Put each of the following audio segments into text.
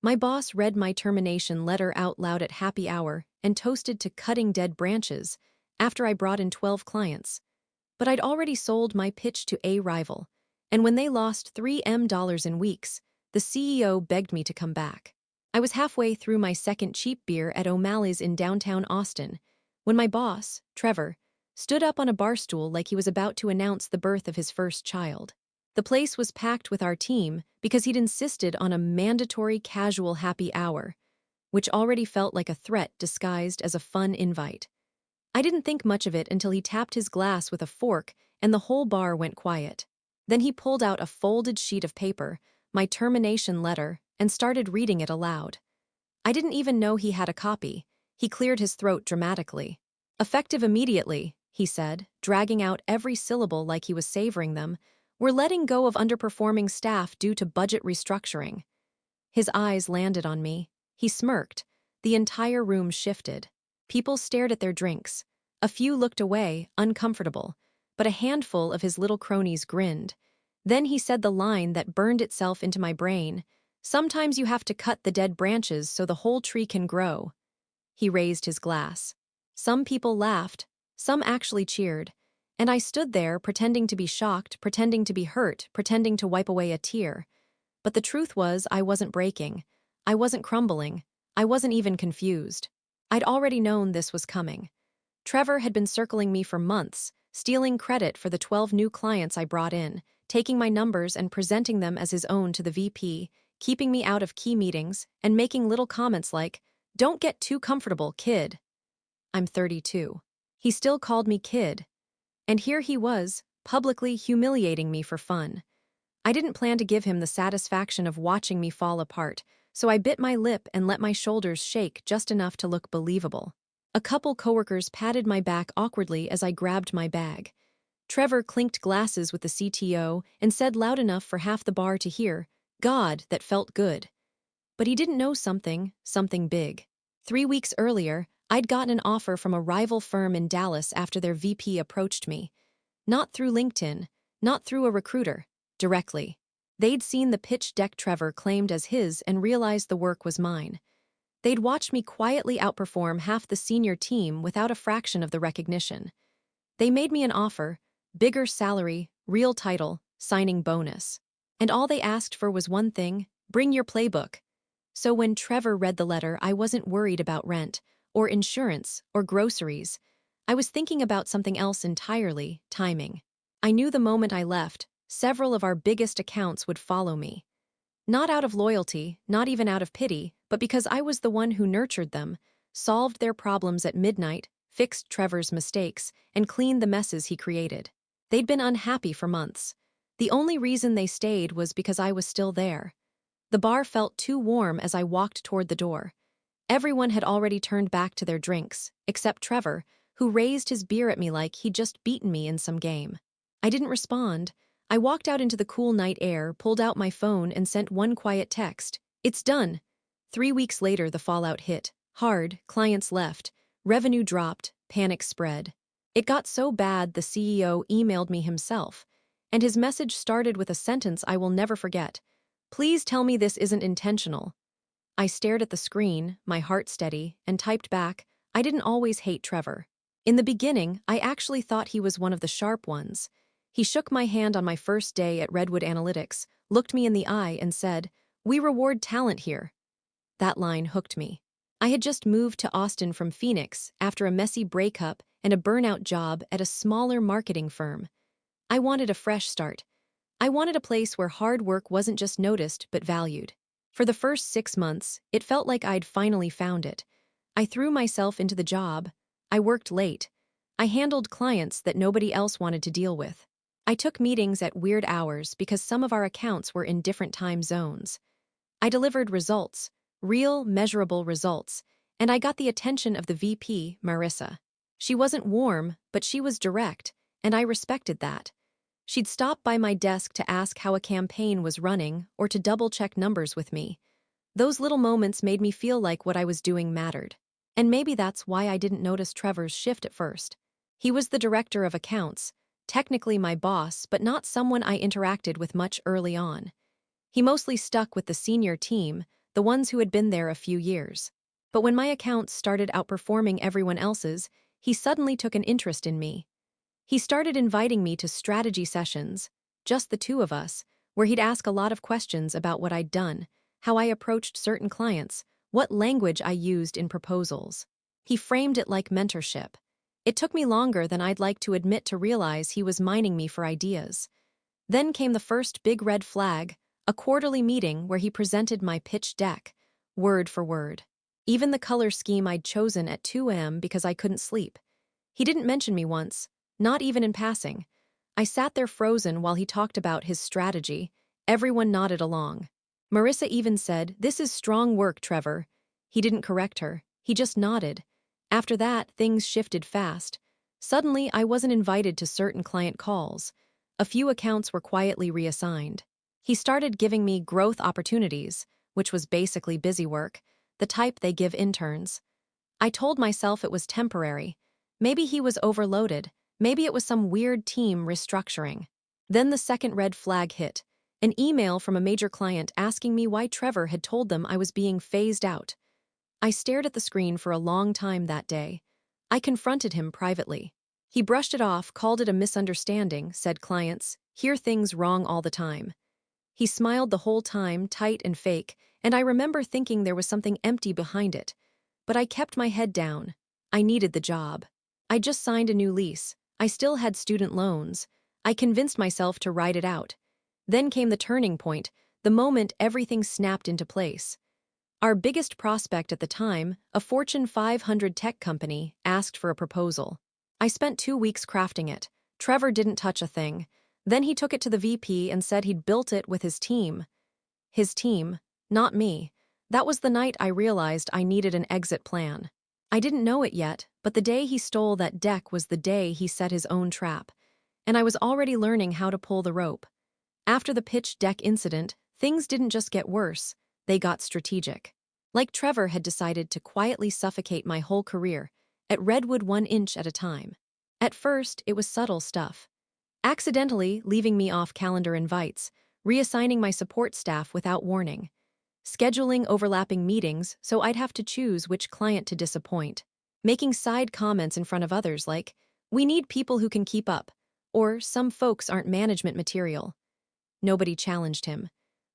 My boss read my termination letter out loud at happy hour and toasted to cutting dead branches after I brought in 12 clients. But I'd already sold my pitch to a rival, and when they lost $3 in weeks, the CEO begged me to come back. I was halfway through my second cheap beer at O'Malley's in downtown Austin when my boss, Trevor, stood up on a bar stool like he was about to announce the birth of his first child. The place was packed with our team because he'd insisted on a mandatory casual happy hour, which already felt like a threat disguised as a fun invite. I didn't think much of it until he tapped his glass with a fork and the whole bar went quiet. Then he pulled out a folded sheet of paper, my termination letter, and started reading it aloud. I didn't even know he had a copy. He cleared his throat dramatically. "Effective immediately," he said, dragging out every syllable like he was savoring them. "We're letting go of underperforming staff due to budget restructuring." His eyes landed on me. He smirked. The entire room shifted. People stared at their drinks. A few looked away, uncomfortable, but a handful of his little cronies grinned. Then he said the line that burned itself into my brain: "Sometimes you have to cut the dead branches so the whole tree can grow." He raised his glass. Some people laughed, some actually cheered, and I stood there pretending to be shocked, pretending to be hurt, pretending to wipe away a tear. But the truth was I wasn't breaking. I wasn't crumbling. I wasn't even confused. I'd already known this was coming. Trevor had been circling me for months, stealing credit for the 12 new clients I brought in, taking my numbers and presenting them as his own to the VP, keeping me out of key meetings, and making little comments like, "Don't get too comfortable, kid." I'm 32. He still called me kid. And here he was, publicly humiliating me for fun. I didn't plan to give him the satisfaction of watching me fall apart, so I bit my lip and let my shoulders shake just enough to look believable. A couple coworkers patted my back awkwardly as I grabbed my bag. Trevor clinked glasses with the CTO and said loud enough for half the bar to hear, "God, that felt good." But he didn't know something big. 3 weeks earlier, I'd gotten an offer from a rival firm in Dallas after their VP approached me. Not through LinkedIn, not through a recruiter, directly. They'd seen the pitch deck Trevor claimed as his and realized the work was mine. They'd watched me quietly outperform half the senior team without a fraction of the recognition. They made me an offer: bigger salary, real title, signing bonus. And all they asked for was one thing: bring your playbook. So when Trevor read the letter, I wasn't worried about rent, or insurance, or groceries. I was thinking about something else entirely: timing. I knew the moment I left, several of our biggest accounts would follow me. Not out of loyalty, not even out of pity, but because I was the one who nurtured them, solved their problems at midnight, fixed Trevor's mistakes, and cleaned the messes he created. They'd been unhappy for months. The only reason they stayed was because I was still there. The bar felt too warm as I walked toward the door. Everyone had already turned back to their drinks, except Trevor, who raised his beer at me like he'd just beaten me in some game. I didn't respond. I walked out into the cool night air, pulled out my phone, and sent one quiet text: "It's done." 3 weeks later, the fallout hit. Hard, clients left, revenue dropped, panic spread. It got so bad the CEO emailed me himself, and his message started with a sentence I will never forget: "Please tell me this isn't intentional." I stared at the screen, my heart steady, and typed back, "I didn't always hate Trevor. In the beginning, I actually thought he was one of the sharp ones." He shook my hand on my first day at Redwood Analytics, looked me in the eye, and said, "We reward talent here." That line hooked me. I had just moved to Austin from Phoenix after a messy breakup and a burnout job at a smaller marketing firm. I wanted a fresh start. I wanted a place where hard work wasn't just noticed but valued. For the first 6 months, it felt like I'd finally found it. I threw myself into the job. I worked late. I handled clients that nobody else wanted to deal with. I took meetings at weird hours because some of our accounts were in different time zones. I delivered results, real, measurable results, and I got the attention of the VP, Marissa. She wasn't warm, but she was direct, and I respected that. She'd stop by my desk to ask how a campaign was running or to double-check numbers with me. Those little moments made me feel like what I was doing mattered. And maybe that's why I didn't notice Trevor's shift at first. He was the director of accounts, technically my boss, but not someone I interacted with much early on. He mostly stuck with the senior team, the ones who had been there a few years. But when my accounts started outperforming everyone else's, he suddenly took an interest in me. He started inviting me to strategy sessions, just the two of us, where he'd ask a lot of questions about what I'd done, how I approached certain clients, what language I used in proposals. He framed it like mentorship. It took me longer than I'd like to admit to realize he was mining me for ideas. Then came the first big red flag, a quarterly meeting where he presented my pitch deck, word for word. Even the color scheme I'd chosen at 2 a.m. because I couldn't sleep. He didn't mention me once, not even in passing. I sat there frozen while he talked about his strategy. Everyone nodded along. Marissa even said, "This is strong work, Trevor." He didn't correct her. He just nodded. After that, things shifted fast. Suddenly, I wasn't invited to certain client calls. A few accounts were quietly reassigned. He started giving me growth opportunities, which was basically busy work, the type they give interns. I told myself it was temporary. Maybe he was overloaded. Maybe it was some weird team restructuring. Then the second red flag hit. An email from a major client asking me why Trevor had told them I was being phased out. I stared at the screen for a long time that day. I confronted him privately. He brushed it off, called it a misunderstanding, said clients hear things wrong all the time. He smiled the whole time, tight and fake, and I remember thinking there was something empty behind it. But I kept my head down. I needed the job. I just signed a new lease. I still had student loans. I convinced myself to ride it out. Then came the turning point, the moment everything snapped into place. Our biggest prospect at the time, a Fortune 500 tech company, asked for a proposal. I spent 2 weeks crafting it. Trevor didn't touch a thing. Then he took it to the VP and said he'd built it with his team. His team, not me. That was the night I realized I needed an exit plan. I didn't know it yet, but the day he stole that deck was the day he set his own trap. And I was already learning how to pull the rope. After the pitch deck incident, things didn't just get worse, they got strategic. Like Trevor had decided to quietly suffocate my whole career, at Redwood 1 inch at a time. At first, it was subtle stuff. Accidentally leaving me off calendar invites, reassigning my support staff without warning, scheduling overlapping meetings so I'd have to choose which client to disappoint, making side comments in front of others like, "We need people who can keep up," or "Some folks aren't management material." Nobody challenged him.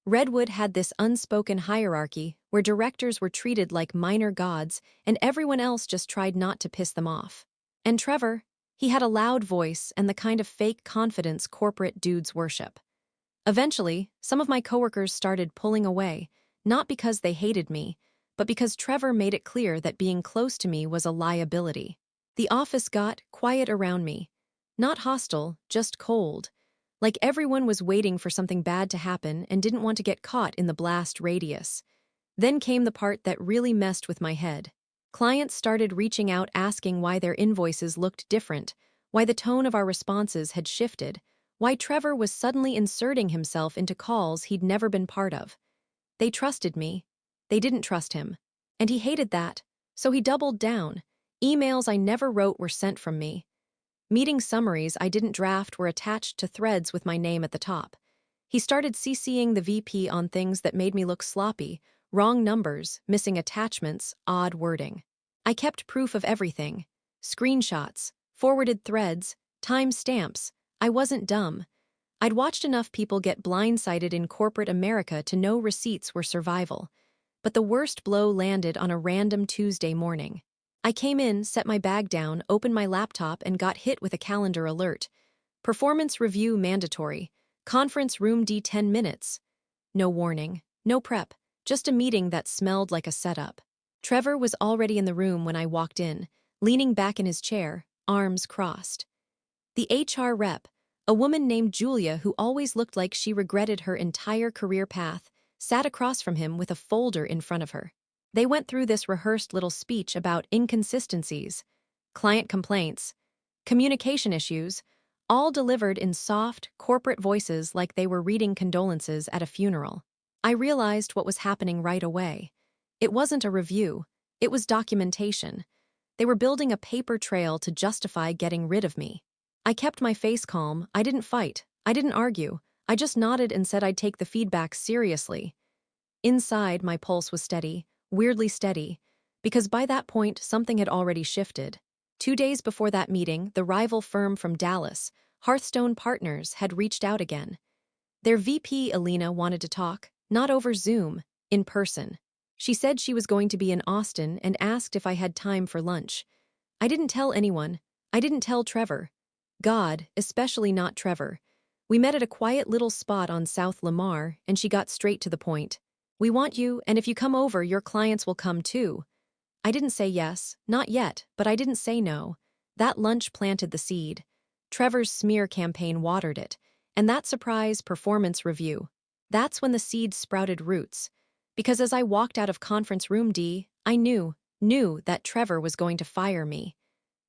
Redwood had this unspoken hierarchy where directors were treated like minor gods and everyone else just tried not to piss them off. And Trevor, he had a loud voice and the kind of fake confidence corporate dudes worship. Eventually, some of my coworkers started pulling away, not because they hated me, but because Trevor made it clear that being close to me was a liability. The office got quiet around me. Not hostile, just cold. Like everyone was waiting for something bad to happen and didn't want to get caught in the blast radius. Then came the part that really messed with my head. Clients started reaching out asking why their invoices looked different, why the tone of our responses had shifted, why Trevor was suddenly inserting himself into calls he'd never been part of. They trusted me. They didn't trust him. And he hated that, so he doubled down. Emails I never wrote were sent from me. Meeting summaries I didn't draft were attached to threads with my name at the top. He started CCing the VP on things that made me look sloppy, wrong numbers, missing attachments, odd wording. I kept proof of everything. Screenshots, forwarded threads, time stamps. I wasn't dumb. I'd watched enough people get blindsided in corporate America to know receipts were survival. But the worst blow landed on a random Tuesday morning. I came in, set my bag down, opened my laptop, and got hit with a calendar alert. Performance review mandatory. Conference room D 10 minutes. No warning, no prep, just a meeting that smelled like a setup. Trevor was already in the room when I walked in, leaning back in his chair, arms crossed. The HR rep, a woman named Julia who always looked like she regretted her entire career path, sat across from him with a folder in front of her. They went through this rehearsed little speech about inconsistencies, client complaints, communication issues, all delivered in soft, corporate voices like they were reading condolences at a funeral. I realized what was happening right away. It wasn't a review, it was documentation. They were building a paper trail to justify getting rid of me. I kept my face calm, I didn't fight, I didn't argue, I just nodded and said I'd take the feedback seriously. Inside, my pulse was steady, weirdly steady, because by that point, something had already shifted. 2 days before that meeting, the rival firm from Dallas, Hearthstone Partners, had reached out again. Their VP, Alina, wanted to talk, not over Zoom, in person. She said she was going to be in Austin and asked if I had time for lunch. I didn't tell anyone. I didn't tell Trevor. God, especially not Trevor. We met at a quiet little spot on South Lamar, and she got straight to the point. We want you, and if you come over, your clients will come too. I didn't say yes, not yet, but I didn't say no. That lunch planted the seed. Trevor's smear campaign watered it, and that surprise performance review. That's when the seed sprouted roots. Because as I walked out of conference room D, I knew that Trevor was going to fire me.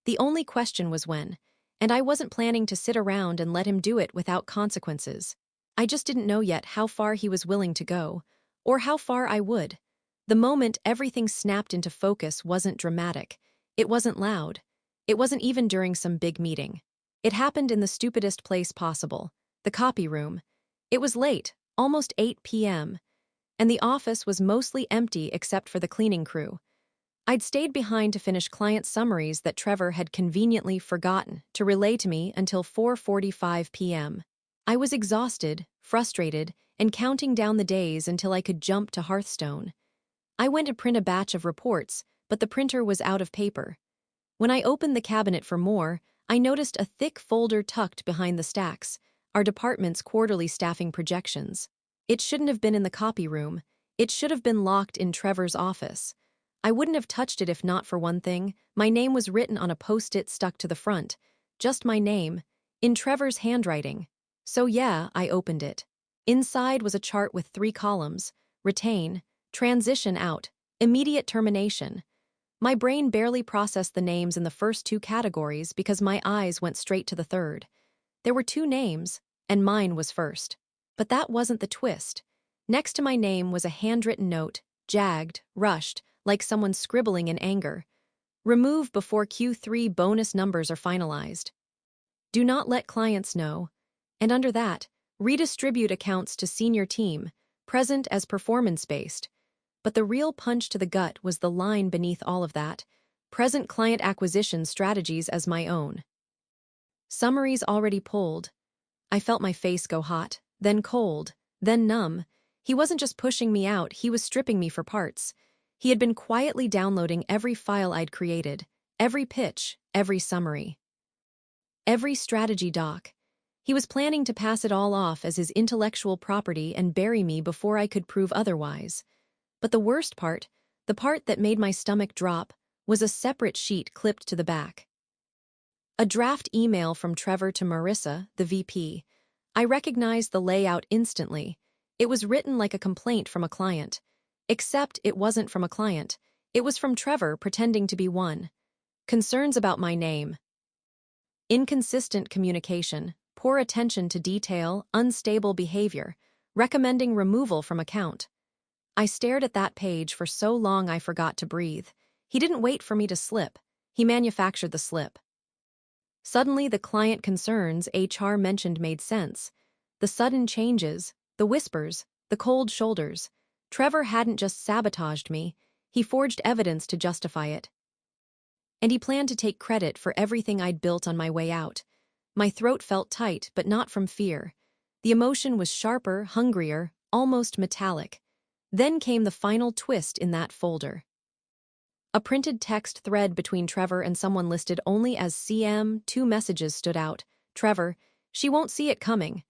The only question was when, and I wasn't planning to sit around and let him do it without consequences. I just didn't know yet how far he was willing to go, or how far I would. The moment everything snapped into focus wasn't dramatic. It wasn't loud. It wasn't even during some big meeting. It happened in the stupidest place possible, the copy room. It was late, almost 8 p.m., and the office was mostly empty except for the cleaning crew. I'd stayed behind to finish client summaries that Trevor had conveniently forgotten to relay to me until 4:45 p.m. I was exhausted, frustrated, and counting down the days until I could jump to Hearthstone. I went to print a batch of reports, but the printer was out of paper. When I opened the cabinet for more, I noticed a thick folder tucked behind the stacks, our department's quarterly staffing projections. It shouldn't have been in the copy room. It should have been locked in Trevor's office. I wouldn't have touched it if not for one thing. My name was written on a post-it stuck to the front. Just my name, in Trevor's handwriting. So yeah, I opened it. Inside was a chart with 3 columns: retain, transition out, immediate termination. My brain barely processed the names in the first 2 categories because my eyes went straight to the third. There were 2 names, and mine was first. But that wasn't the twist. Next to my name was a handwritten note, jagged, rushed, like someone scribbling in anger. Remove before Q3 bonus numbers are finalized. Do not let clients know. And under that, redistribute accounts to senior team, present as performance-based. But the real punch to the gut was the line beneath all of that: present client acquisition strategies as my own. Summaries already pulled. I felt my face go hot, then cold, then numb. He wasn't just pushing me out, he was stripping me for parts. He had been quietly downloading every file I'd created, every pitch, every summary, every strategy doc. He was planning to pass it all off as his intellectual property and bury me before I could prove otherwise. But the worst part, the part that made my stomach drop, was a separate sheet clipped to the back. A draft email from Trevor to Marissa, the VP. I recognized the layout instantly. It was written like a complaint from a client. Except it wasn't from a client. It was from Trevor pretending to be one. Concerns about my name. Inconsistent communication, poor attention to detail, unstable behavior, recommending removal from account. I stared at that page for so long I forgot to breathe. He didn't wait for me to slip. He manufactured the slip. Suddenly, the client concerns HR mentioned made sense. The sudden changes, the whispers, the cold shoulders. Trevor hadn't just sabotaged me, he forged evidence to justify it. And he planned to take credit for everything I'd built on my way out. My throat felt tight, but not from fear. The emotion was sharper, hungrier, almost metallic. Then came the final twist in that folder. A printed text thread between Trevor and someone listed only as CM. 2 messages stood out. Trevor, she won't see it coming.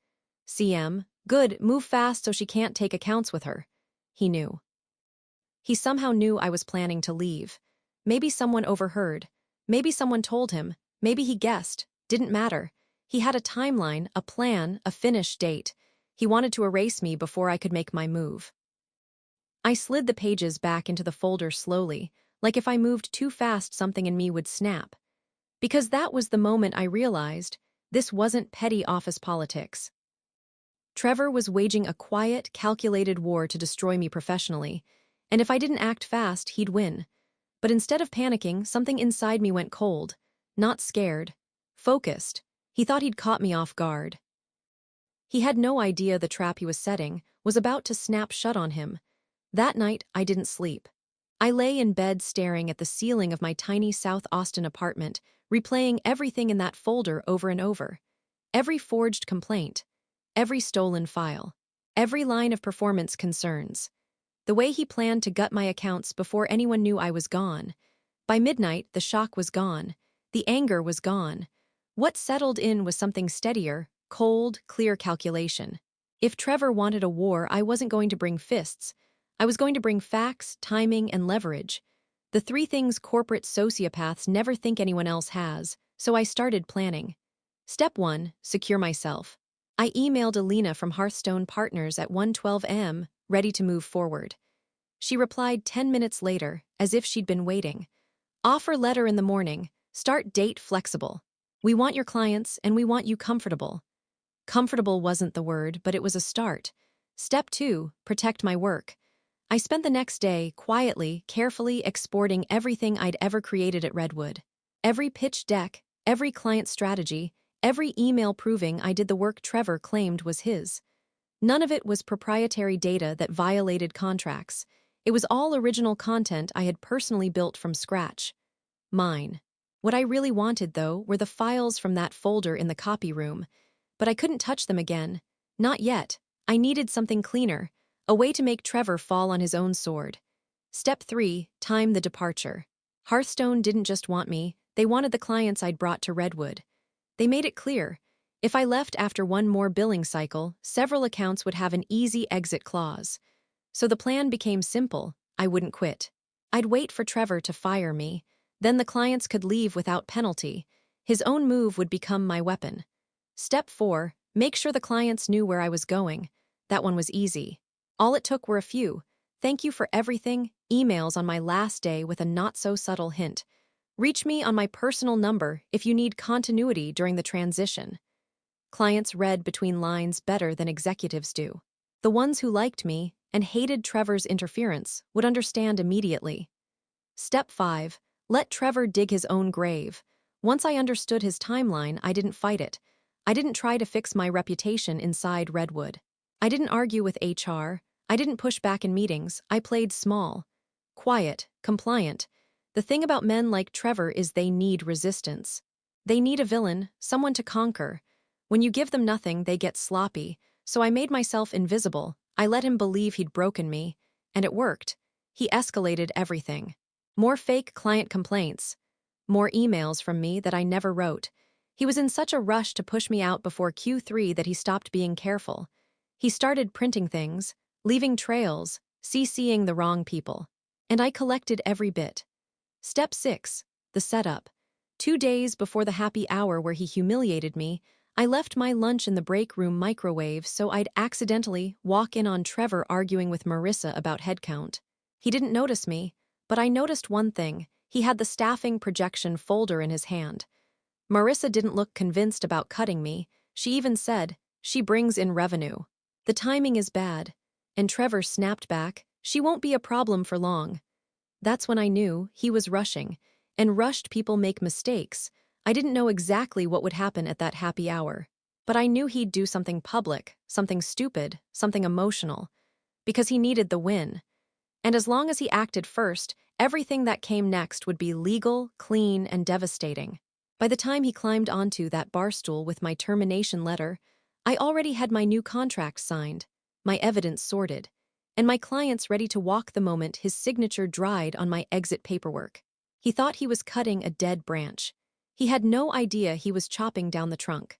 CM, good, move fast so she can't take accounts with her. He knew. He somehow knew I was planning to leave. Maybe someone overheard. Maybe someone told him. Maybe he guessed. Didn't matter. He had a timeline, a plan, a finish date. He wanted to erase me before I could make my move. I slid the pages back into the folder slowly, like if I moved too fast something in me would snap. Because that was the moment I realized this wasn't petty office politics. Trevor was waging a quiet, calculated war to destroy me professionally, and if I didn't act fast, he'd win. But instead of panicking, something inside me went cold. Not scared. Focused. He thought he'd caught me off guard. He had no idea the trap he was setting was about to snap shut on him. That night, I didn't sleep. I lay in bed staring at the ceiling of my tiny South Austin apartment, replaying everything in that folder over and over. Every forged complaint, every stolen file, every line of performance concerns. The way he planned to gut my accounts before anyone knew I was gone. By midnight, the shock was gone. The anger was gone. What settled in was something steadier, cold, clear calculation. If Trevor wanted a war, I wasn't going to bring fists. I was going to bring facts, timing, and leverage. The three things corporate sociopaths never think anyone else has, so I started planning. Step 1, secure myself. I emailed Alina from Hearthstone Partners at 1:12 a.m., ready to move forward. She replied 10 minutes later, as if she'd been waiting. Offer letter in the morning. Start date flexible. We want your clients, and we want you comfortable. Comfortable wasn't the word, but it was a start. Step 2, protect my work. I spent the next day, quietly, carefully exporting everything I'd ever created at Redwood. Every pitch deck, every client strategy, every email proving I did the work Trevor claimed was his. None of it was proprietary data that violated contracts. It was all original content I had personally built from scratch. Mine. What I really wanted, though, were the files from that folder in the copy room. But I couldn't touch them again. Not yet. I needed something cleaner, a way to make Trevor fall on his own sword. Step 3, time the departure. Hearthstone didn't just want me, they wanted the clients I'd brought to Redwood. They made it clear. If I left after one more billing cycle, several accounts would have an easy exit clause. So the plan became simple. I wouldn't quit. I'd wait for Trevor to fire me. Then the clients could leave without penalty. His own move would become my weapon. Step 4, make sure the clients knew where I was going. That one was easy. All it took were a few "thank you for everything" emails on my last day with a not-so-subtle hint. Reach me on my personal number if you need continuity during the transition. Clients read between lines better than executives do. The ones who liked me and hated Trevor's interference would understand immediately. Step 5, let Trevor dig his own grave. Once I understood his timeline, I didn't fight it. I didn't try to fix my reputation inside Redwood. I didn't argue with HR. I didn't push back in meetings. I played small. Quiet, compliant. The thing about men like Trevor is they need resistance. They need a villain, someone to conquer. When you give them nothing, they get sloppy. So I made myself invisible. I let him believe he'd broken me. And it worked. He escalated everything. More fake client complaints. More emails from me that I never wrote. He was in such a rush to push me out before Q3 that he stopped being careful. He started printing things, leaving trails, CCing the wrong people. And I collected every bit. Step 6, the setup. 2 days before the happy hour where he humiliated me, I left my lunch in the break room microwave so I'd accidentally walk in on Trevor arguing with Marissa about headcount. He didn't notice me, but I noticed one thing. He had the staffing projection folder in his hand. Marissa didn't look convinced about cutting me. She even said, "She brings in revenue." The timing is bad. And Trevor snapped back, "She won't be a problem for long." That's when I knew he was rushing. And rushed people make mistakes. I didn't know exactly what would happen at that happy hour. But I knew he'd do something public, something stupid, something emotional. Because he needed the win. And as long as he acted first, everything that came next would be legal, clean, and devastating. By the time he climbed onto that barstool with my termination letter, I already had my new contract signed, my evidence sorted, and my clients ready to walk the moment his signature dried on my exit paperwork. He thought he was cutting a dead branch. He had no idea he was chopping down the trunk.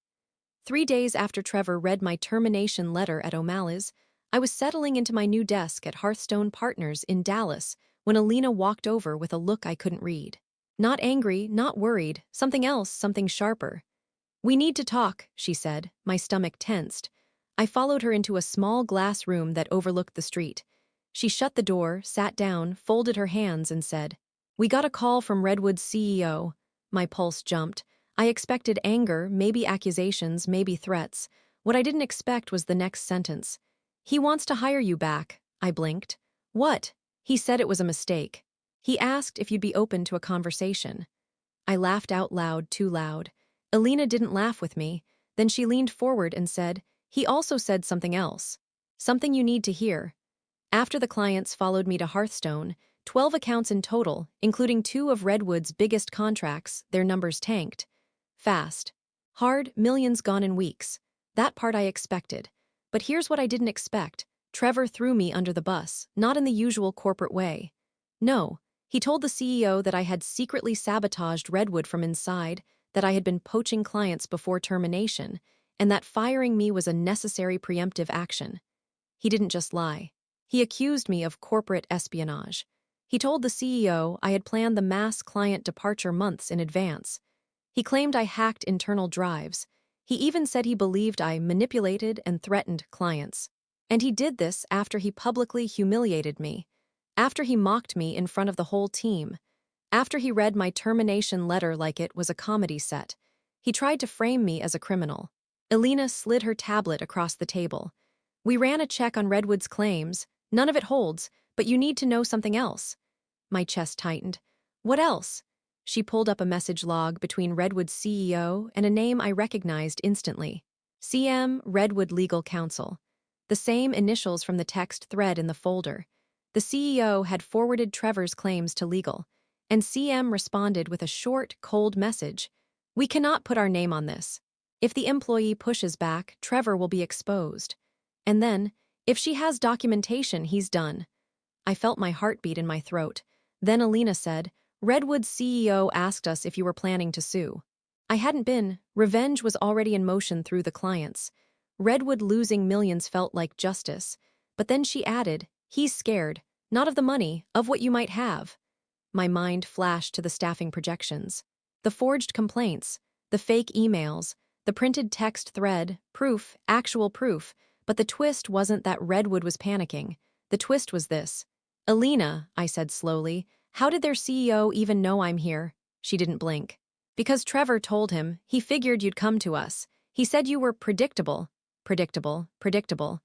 3 days after Trevor read my termination letter at O'Malley's, I was settling into my new desk at Hearthstone Partners in Dallas when Alina walked over with a look I couldn't read. Not angry, not worried, something else, something sharper. "We need to talk," she said, my stomach tensed. I followed her into a small glass room that overlooked the street. She shut the door, sat down, folded her hands, and said, "We got a call from Redwood's CEO." My pulse jumped. I expected anger, maybe accusations, maybe threats. What I didn't expect was the next sentence. "He wants to hire you back." I blinked. "What?" He said it was a mistake. He asked if you'd be open to a conversation. I laughed out loud, too loud. Alina didn't laugh with me. Then she leaned forward and said, "He also said something else. Something you need to hear." After the clients followed me to Hearthstone, 12 accounts in total, including 2 of Redwood's biggest contracts, their numbers tanked. Fast. Hard, millions gone in weeks. That part I expected. But here's what I didn't expect. Trevor threw me under the bus, not in the usual corporate way. No, he told the CEO that I had secretly sabotaged Redwood from inside, that I had been poaching clients before termination, and that firing me was a necessary preemptive action. He didn't just lie. He accused me of corporate espionage. He told the CEO I had planned the mass client departure months in advance. He claimed I hacked internal drives. He even said he believed I manipulated and threatened clients. And he did this after he publicly humiliated me, after he mocked me in front of the whole team, after he read my termination letter like it was a comedy set. He tried to frame me as a criminal. Elena slid her tablet across the table. We ran a check on Redwood's claims. None of it holds, but you need to know something else. My chest tightened. What else? She pulled up a message log between Redwood's CEO and a name I recognized instantly. CM Redwood Legal Counsel. The same initials from the text thread in the folder. The CEO had forwarded Trevor's claims to legal, and CM responded with a short, cold message. We cannot put our name on this. If the employee pushes back, Trevor will be exposed. And then, if she has documentation, he's done. I felt my heartbeat in my throat. Then Elena said, Redwood's CEO asked us if you were planning to sue. I hadn't been. Revenge was already in motion through the clients. Redwood losing millions felt like justice. But then she added, he's scared, not of the money, of what you might have. My mind flashed to the staffing projections. The forged complaints, the fake emails, the printed text thread, proof, actual proof. But the twist wasn't that Redwood was panicking. The twist was this. Elena, I said slowly, how did their CEO even know I'm here? She didn't blink. Because Trevor told him, he figured you'd come to us. He said you were predictable. Predictable, predictable.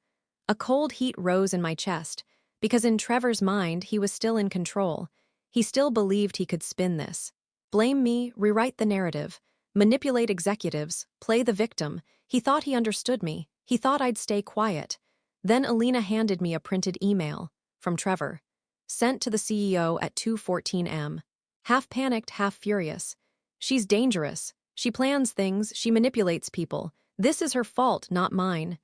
A cold heat rose in my chest, because in Trevor's mind, he was still in control. He still believed he could spin this. Blame me, rewrite the narrative, manipulate executives, play the victim. He thought he understood me. He thought I'd stay quiet. Then Elena handed me a printed email from Trevor, sent to the CEO at 2:14 am. Half panicked, half furious. She's dangerous. She plans things, she manipulates people. This is her fault, not mine.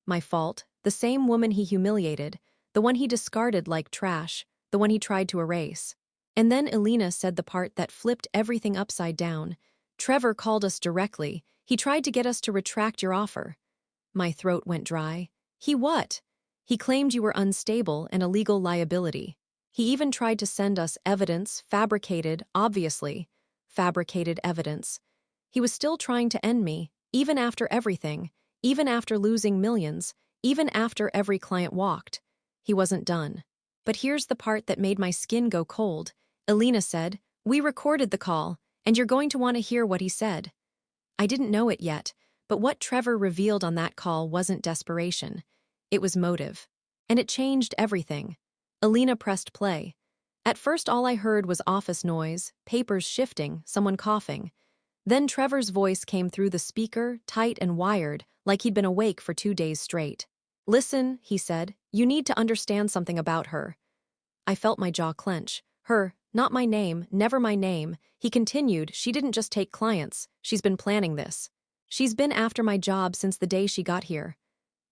My fault, the same woman he humiliated, the one he discarded like trash, the one he tried to erase. And then Elena said the part that flipped everything upside down. Trevor called us directly. He tried to get us to retract your offer. My throat went dry. He what? He claimed you were unstable and a legal liability. He even tried to send us evidence, fabricated, obviously, fabricated evidence. He was still trying to end me, even after everything, even after losing millions, even after every client walked. He wasn't done. But here's the part that made my skin go cold. Elena said, we recorded the call, and you're going to want to hear what he said. I didn't know it yet, but what Trevor revealed on that call wasn't desperation. It was motive. And it changed everything. Elena pressed play. At first all I heard was office noise, papers shifting, someone coughing. Then Trevor's voice came through the speaker, tight and wired, like he'd been awake for 2 days straight. Listen, he said, you need to understand something about her. I felt my jaw clench. Her, not my name, never my name. He continued, she didn't just take clients, she's been planning this. She's been after my job since the day she got here.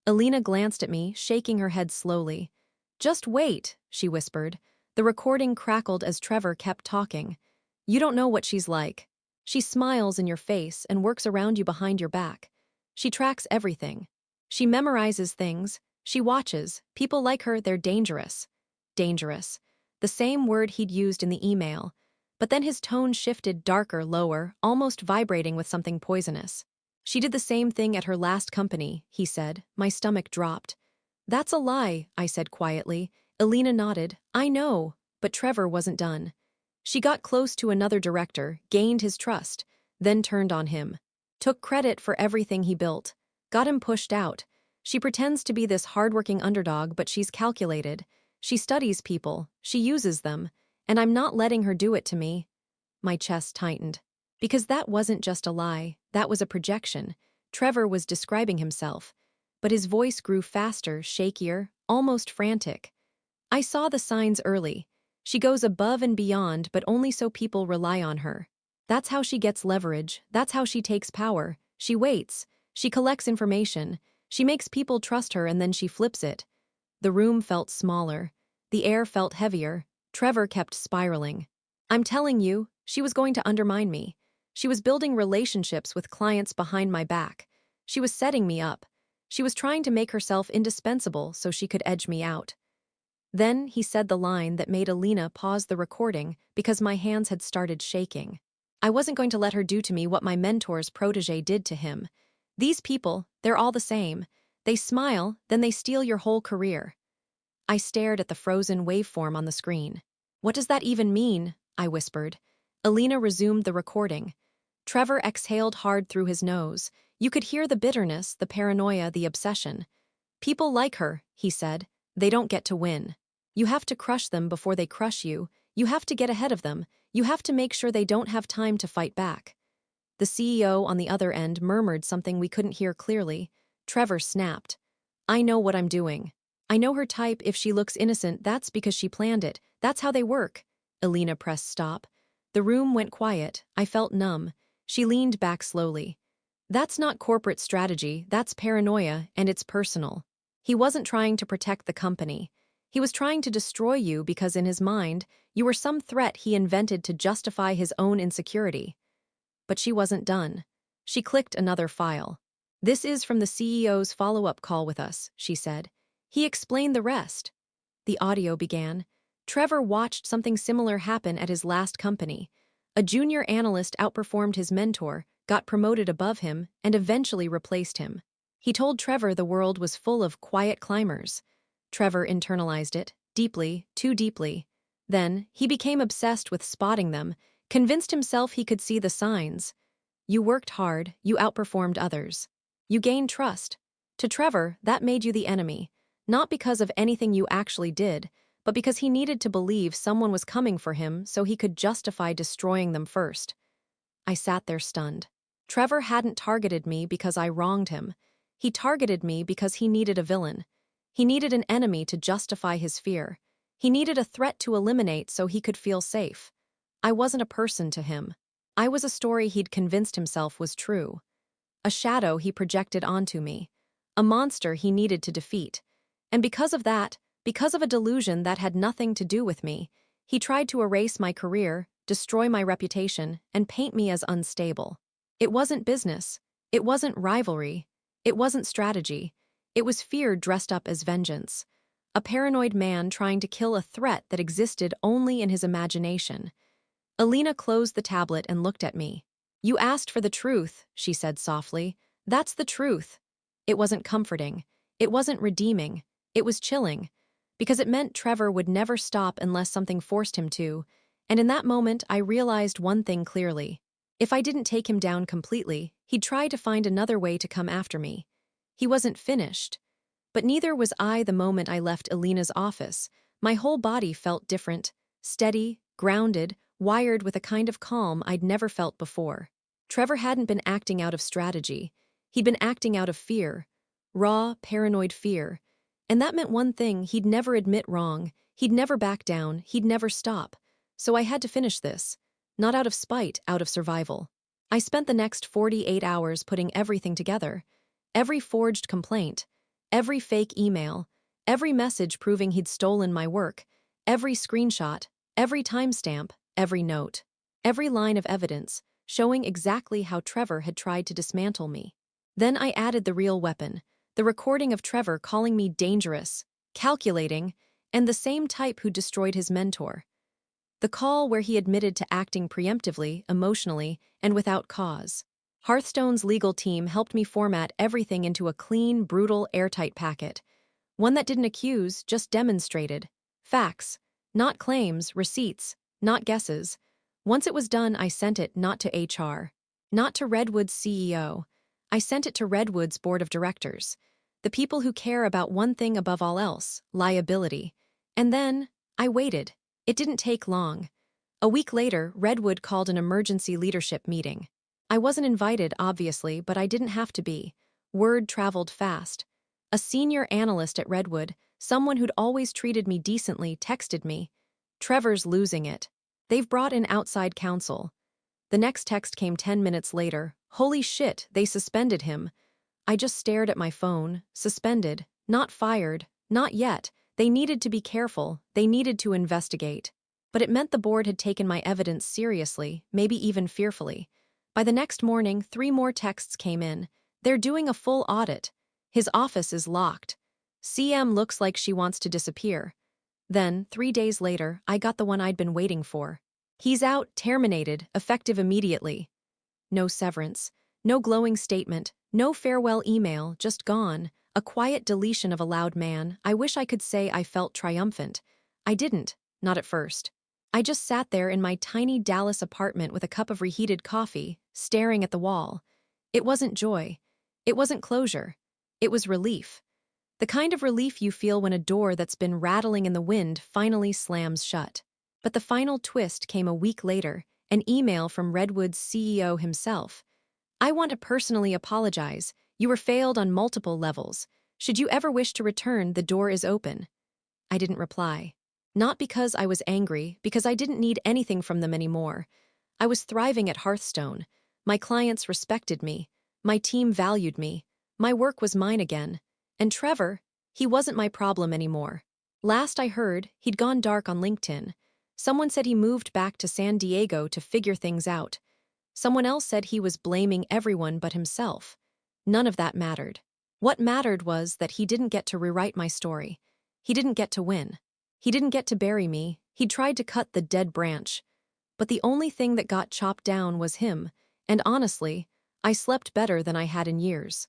Elena glanced at me, shaking her head slowly. Just wait, she whispered. The recording crackled as Trevor kept talking. You don't know what she's like. She smiles in your face and works around you behind your back. She tracks everything. She memorizes things. She watches. People like her, they're dangerous. Dangerous. The same word he'd used in the email. But then his tone shifted darker, lower, almost vibrating with something poisonous. She did the same thing at her last company, he said. My stomach dropped. That's a lie, I said quietly. Elena nodded. I know, but Trevor wasn't done. She got close to another director, gained his trust, then turned on him. Took credit for everything he built. Got him pushed out. She pretends to be this hardworking underdog, but she's calculated. She studies people. She uses them. And I'm not letting her do it to me. My chest tightened. Because that wasn't just a lie. That was a projection. Trevor was describing himself. But his voice grew faster, shakier, almost frantic. I saw the signs early. She goes above and beyond, but only so people rely on her. That's how she gets leverage. That's how she takes power. She waits. She collects information. She makes people trust her and then she flips it. The room felt smaller. The air felt heavier. Trevor kept spiraling. I'm telling you, she was going to undermine me. She was building relationships with clients behind my back. She was setting me up. She was trying to make herself indispensable so she could edge me out. Then he said the line that made Alina pause the recording because my hands had started shaking. I wasn't going to let her do to me what my mentor's protege did to him. These people, they're all the same. They smile, then they steal your whole career. I stared at the frozen waveform on the screen. What does that even mean? I whispered. Alina resumed the recording. Trevor exhaled hard through his nose. You could hear the bitterness, the paranoia, the obsession. People like her, he said. They don't get to win. You have to crush them before they crush you. You have to get ahead of them. You have to make sure they don't have time to fight back. The CEO on the other end murmured something we couldn't hear clearly. Trevor snapped. I know what I'm doing. I know her type. If she looks innocent, that's because she planned it. That's how they work. Alina pressed stop. The room went quiet. I felt numb. She leaned back slowly. That's not corporate strategy. That's paranoia, and it's personal. He wasn't trying to protect the company. He was trying to destroy you because in his mind, you were some threat he invented to justify his own insecurity. But she wasn't done. She clicked another file. This is from the CEO's follow-up call with us, she said. He explained the rest. The audio began. Trevor watched something similar happen at his last company. A junior analyst outperformed his mentor, got promoted above him, and eventually replaced him. He told Trevor the world was full of quiet climbers. Trevor internalized it, deeply, too deeply. Then, he became obsessed with spotting them, convinced himself he could see the signs. You worked hard, you outperformed others. You gained trust. To Trevor, that made you the enemy, not because of anything you actually did, but because he needed to believe someone was coming for him so he could justify destroying them first. I sat there stunned. Trevor hadn't targeted me because I wronged him. He targeted me because he needed a villain. He needed an enemy to justify his fear. He needed a threat to eliminate so he could feel safe. I wasn't a person to him. I was a story he'd convinced himself was true. A shadow he projected onto me. A monster he needed to defeat. And because of that, because of a delusion that had nothing to do with me, he tried to erase my career, destroy my reputation, and paint me as unstable. It wasn't business. It wasn't rivalry. It wasn't strategy. It was fear dressed up as vengeance. A paranoid man trying to kill a threat that existed only in his imagination. Alina closed the tablet and looked at me. You asked for the truth, she said softly. That's the truth. It wasn't comforting. It wasn't redeeming. It was chilling. Because it meant Trevor would never stop unless something forced him to. And in that moment, I realized one thing clearly. If I didn't take him down completely, he'd try to find another way to come after me. He wasn't finished. But neither was I the moment I left Alina's office. My whole body felt different, steady, grounded, wired with a kind of calm I'd never felt before. Trevor hadn't been acting out of strategy. He'd been acting out of fear. Raw, paranoid fear. And that meant one thing: he'd never admit wrong, he'd never back down, he'd never stop. So I had to finish this. Not out of spite, out of survival. I spent the next 48 hours putting everything together. Every forged complaint, every fake email, every message proving he'd stolen my work, every screenshot, every timestamp, every note, every line of evidence, showing exactly how Trevor had tried to dismantle me. Then I added the real weapon, the recording of Trevor calling me dangerous, calculating, and the same type who destroyed his mentor. The call where he admitted to acting preemptively, emotionally, and without cause. Hearthstone's legal team helped me format everything into a clean, brutal, airtight packet. One that didn't accuse, just demonstrated. Facts. Not claims, receipts, not guesses. Once it was done, I sent it not to HR. Not to Redwood's CEO. I sent it to Redwood's board of directors. The people who care about one thing above all else, liability. And then, I waited. It didn't take long. A week later, Redwood called an emergency leadership meeting. I wasn't invited, obviously, but I didn't have to be. Word traveled fast. A senior analyst at Redwood, Someone who'd always treated me decently texted me, "Trevor's losing it. They've brought in outside counsel." The next text came 10 minutes later. "Holy shit, they suspended him." I just stared at my phone. Suspended. Not fired. Not yet. They needed to be careful. They needed to investigate. But it meant the board had taken my evidence seriously, maybe even fearfully. By the next morning, 3 more texts came in. "They're doing a full audit. His office is locked. CM looks like she wants to disappear." Then, 3 days later, I got the one I'd been waiting for. "He's out, terminated, effective immediately." No severance. No glowing statement. No farewell email, just gone. A quiet deletion of a loud man. I wish I could say I felt triumphant. I didn't, not at first. I just sat there in my tiny Dallas apartment with a cup of reheated coffee, staring at the wall. It wasn't joy. It wasn't closure. It was relief. The kind of relief you feel when a door that's been rattling in the wind finally slams shut. But the final twist came a week later, an email from Redwood's CEO himself. "I want to personally apologize. You were failed on multiple levels. Should you ever wish to return, the door is open." I didn't reply. Not because I was angry, because I didn't need anything from them anymore. I was thriving at Hearthstone. My clients respected me. My team valued me. My work was mine again. And Trevor, he wasn't my problem anymore. Last I heard, he'd gone dark on LinkedIn. Someone said he moved back to San Diego to figure things out. Someone else said he was blaming everyone but himself. None of that mattered. What mattered was that he didn't get to rewrite my story. He didn't get to win. He didn't get to bury me. He tried to cut the dead branch. But the only thing that got chopped down was him, and honestly, I slept better than I had in years.